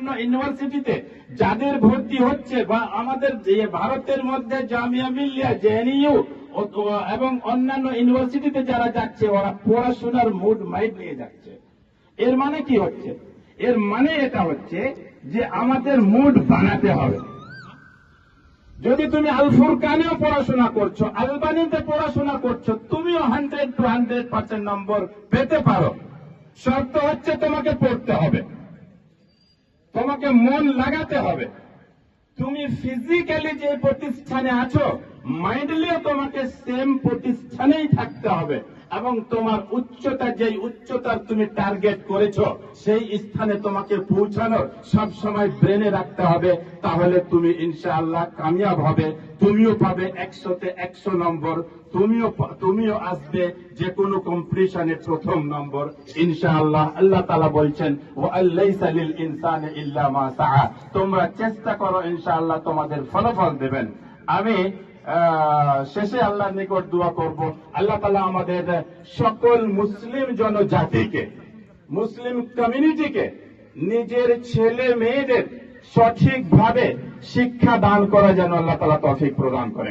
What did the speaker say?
অন্যান্য ইউনিভার্সিটিতে যাদের ভর্তি হচ্ছে বা আমাদের যে ভারতের মধ্যে জামিয়া মিলিয়া, জেএনইউ এবং অন্যান্য ইউনিভার্সিটিতে যারা যাচ্ছে, ওরা পড়াশোনার মুড মাইন্ড নিয়ে যাচ্ছে। এর মানে কি হচ্ছে? এর মানে এটা হচ্ছে যে আমাদের মুড বানাতে হবে। যদি তুমি আল ফুরকানেও পড়াশোনা করছো, আলবানিতে পড়াশোনা করছো, তুমিও 100 to 100% নম্বর পেতে পারো। শর্ত হচ্ছে তোমাকে পড়তে হবে, তোমাকে মন লাগাতে হবে। তুমি ফিজিক্যালি যে প্রতিষ্ঠানে আছো, মাইন্ডলিও তোমাকে সেম প্রতিষ্ঠানেই থাকতে হবে এবং তোমার উচ্চতা, যেই উচ্চতার তুমি টার্গেট করেছো সেই স্থানে তোমাকে পৌঁছানোর সব সময় ব্রেনে রাখতে হবে। তাহলে তুমি ইনশাআল্লাহ কামিয়াব হবে, তুমিও পাবে 100-তে 100 নম্বর, তুমিও আসবে যে কোনো কম্পিটিশনে প্রথম নম্বর ইনশাআল্লাহ। আল্লাহ তাআলা বলছেন, ওয়া আল্লাইসা লিল ইনসানি ইল্লা মা সাআ। তোমরা চেষ্টা করো, ইনশাআল্লাহ তোমাদের ফলাফল দেবেন। আমি শেষে আল্লাহর নিকট দোয়া করব, আল্লাহ তাআলা আমাদের সকল মুসলিম জনজাতিকে, মুসলিম কমিউনিটিকে নিজের ছেলে মেয়েদের সঠিকভাবে শিক্ষা দান করা যেন আল্লাহ তাআলা তৌফিক প্রদান করেন।